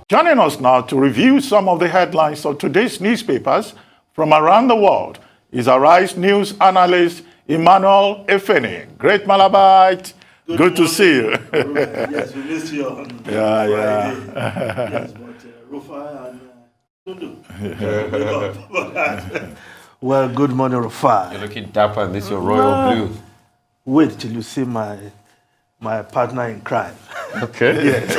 Joining us now to review some of the headlines of today's newspapers from around the world is Arise News analyst Emmanuel Efeni. Great Malabite. Good to see you. Yes, we missed you on Friday. Yes, but Rufa and Tundu. Well, good morning, Rufa. You're looking dapper and this is your royal blue. Wait till you see my partner in crime. Okay. Yes.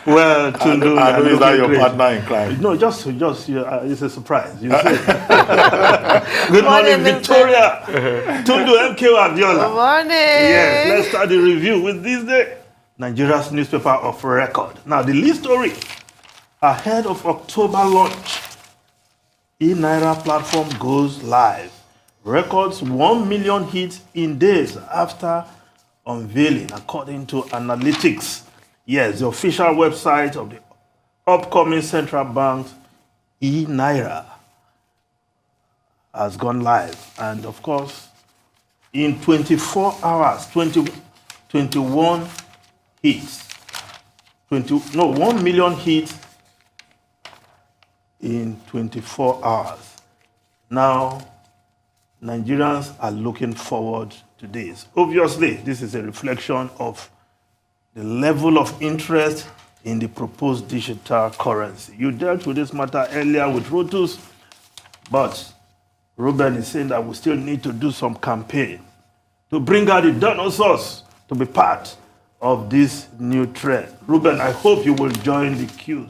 Well, Tundu, and is that your great. partner in crime? No, just it's a surprise. You see. Good morning, Victoria. Tundu MK Abiola. Good morning. Yes, let's start the review with this day. Nigeria's newspaper of record. Now, the lead story ahead of October launch. E-Naira platform goes live. Records 1 million hits in days after unveiling, according to analytics. Yes, the official website of the upcoming central bank, E-Naira, has gone live. And of course, in 24 hours, 21 hits. 1 million hits in 24 hours. Now, Nigerians are looking forward to this. Obviously, this is a reflection of the level of interest in the proposed digital currency. You dealt with this matter earlier with Rotus, but Ruben is saying that we still need to do some campaign to bring out the dinosaurs to be part of this new trend. Ruben, I hope you will join the queue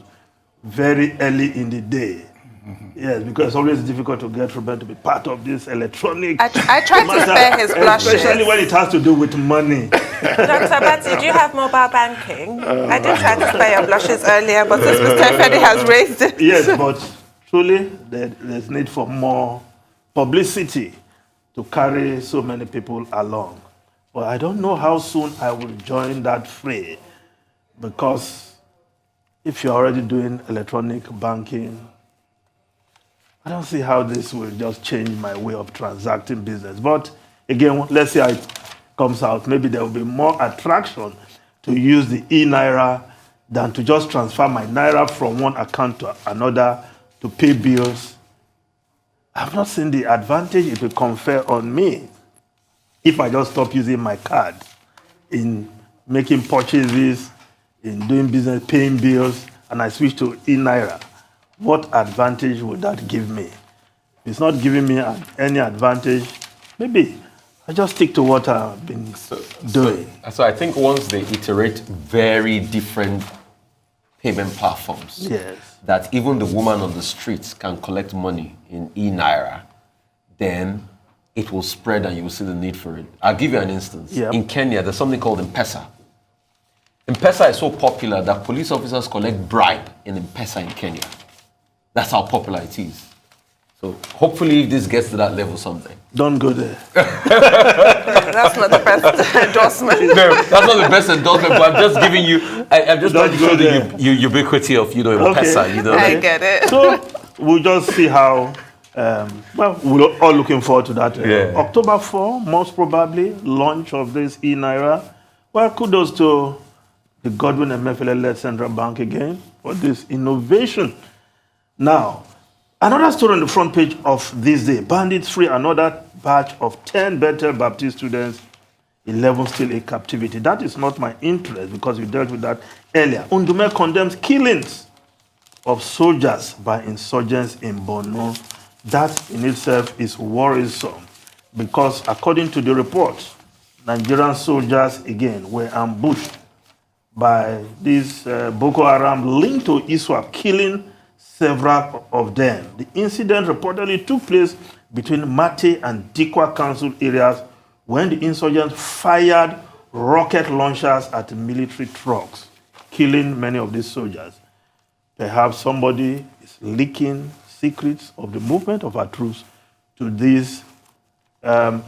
very early in the day. Yes, because it's always difficult to get Ruben to be part of this electronic. I tried to spare his blushes. Especially when it has to do with money. Dr. Batty, do you have mobile banking? I did try to spare your blushes earlier, but since Mr. Efeni has raised it. Yes, but truly there's need for more publicity to carry so many people along. But I don't know how soon I will join that fray, because if you're already doing electronic banking, I don't see how this will just change my way of transacting business. But again, let's see how it comes out. Maybe there will be more attraction to use the E-Naira than to just transfer my Naira from one account to another to pay bills. I've not seen the advantage it will confer on me if I just stop using my card in making purchases, in doing business, paying bills, and I switch to E-Naira. What advantage would that give me? If it's not giving me any advantage, maybe I just stick to what I've been doing. So I think once they iterate very different payment platforms, Yes. that even the woman on the streets can collect money in E-Naira, then it will spread and you will see the need for it. I'll give you an instance. Yep. In Kenya, there's something called M-Pesa. M-Pesa is so popular that police officers collect bribe in M-Pesa in Kenya. That's how popular it is. So hopefully if this gets to that level someday. Don't go there. That's not the best endorsement. No, that's not the best endorsement, but I'm just giving you, I'm just trying to show the ubiquity of, M-Pesa, I get it. So we'll just see how, we're all looking forward to that. Yeah. October 4, most probably, launch of this E-Naira. Well, kudos to the Godwin Emefiele-led Central Bank again for this innovation. Now, another story on the front page of this day. Bandits free another batch of 10 Bethel Baptist students, 11 still in captivity. That is not my interest because we dealt with that earlier. Undume condemns killings of soldiers by insurgents in Borno. That in itself is worrisome because according to the report, Nigerian soldiers again were ambushed by these Boko Haram linked to ISWAP, killing several of them. The incident reportedly took place between Mate and Dikwa Council areas when the insurgents fired rocket launchers at military trucks, killing many of these soldiers. Perhaps somebody is leaking secrets of the movement of our troops to these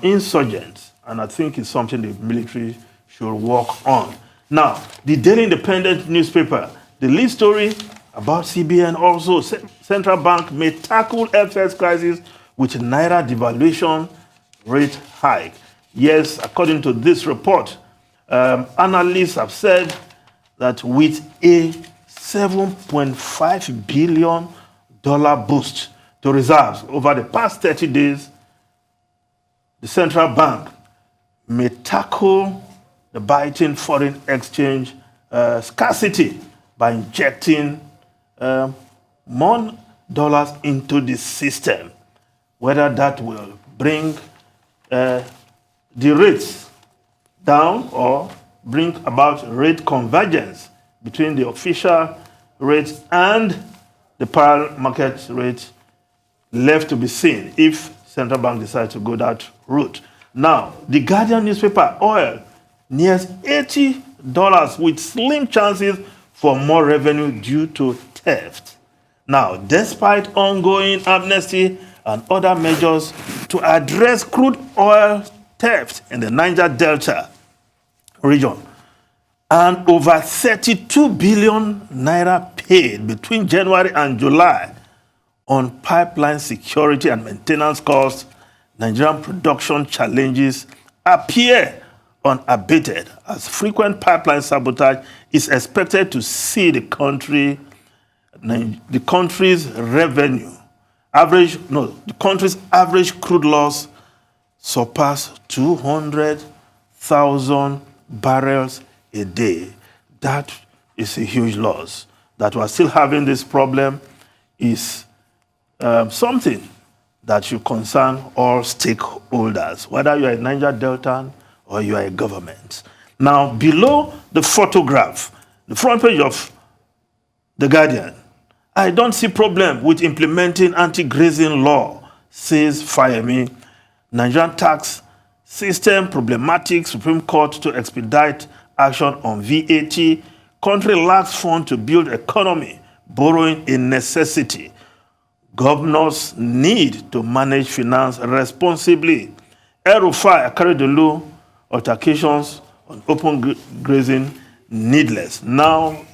insurgents, and I think it's something the military should work on. Now, the Daily Independent newspaper, the lead story about CBN also, Central Bank may tackle FX crisis with Naira devaluation rate hike. Yes, according to this report, analysts have said that with a $7.5 billion boost to reserves over the past 30 days, the central bank may tackle the biting foreign exchange scarcity by injecting more dollars into the system. Whether that will bring the rates down or bring about rate convergence between the official rates and the parallel market rate, left to be seen if central bank decides to go that route. Now, the Guardian newspaper, oil nears $80 with slim chances for more revenue due to theft. Now, despite ongoing amnesty and other measures to address crude oil theft in the Niger Delta region, and over 32 billion naira paid between January and July on pipeline security and maintenance costs, Nigerian production challenges appear unabated as frequent pipeline sabotage is expected to see the country's average crude loss surpass 200,000 barrels a day. That is a huge loss. That we're still having this problem is something that should concern all stakeholders, whether you are a Niger Deltan or you are a government. Now, below the photograph, the front page of The Guardian, I don't see problem with implementing anti-grazing law, says Fayemi. Nigerian tax system problematic, Supreme Court to expedite action on VAT. Country lacks funds to build economy, borrowing a necessity. Governors need to manage finance responsibly. El-Rufai Akeredolu altercations on open grazing needless. Now,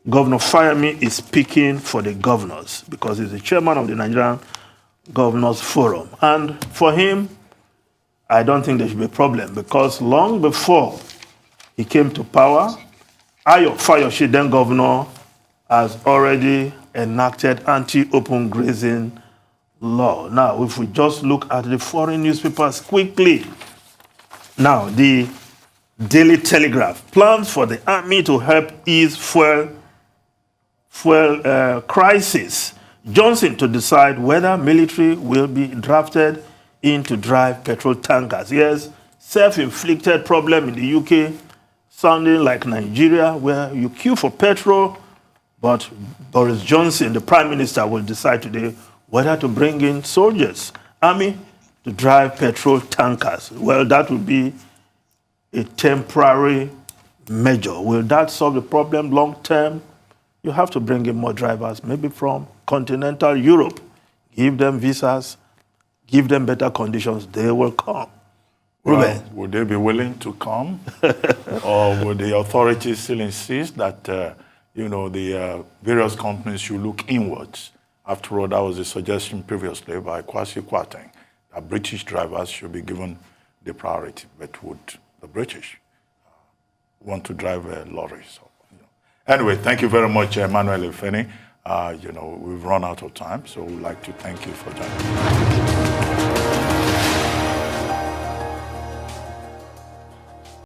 Governor Fayemi is speaking for the governors because he's the chairman of the Nigerian Governors Forum. And for him, I don't think there should be a problem because long before he came to power, Ayo Fayoshi, then governor, has already enacted anti-open grazing law. Now, if we just look at the foreign newspapers quickly. Now, the Daily Telegraph plans for the army to help ease fuel crisis. Johnson to decide whether military will be drafted in to drive petrol tankers. Yes, self-inflicted problem in the UK, sounding like Nigeria, where you queue for petrol, but Boris Johnson, the Prime Minister, will decide today whether to bring in soldiers, army, to drive petrol tankers. Well, that would be a temporary measure. Will that solve the problem long term? You have to bring in more drivers, maybe from continental Europe. Give them visas, give them better conditions, they will come. Well, would they be willing to come? Or would the authorities still insist that, the various companies should look inwards? After all, that was a suggestion previously by Kwasi Kwarteng, that British drivers should be given the priority. But would the British want to drive a lorry? So, Anyway, thank you very much, Emmanuel Efeni. We've run out of time, so we'd like to thank you for joining us.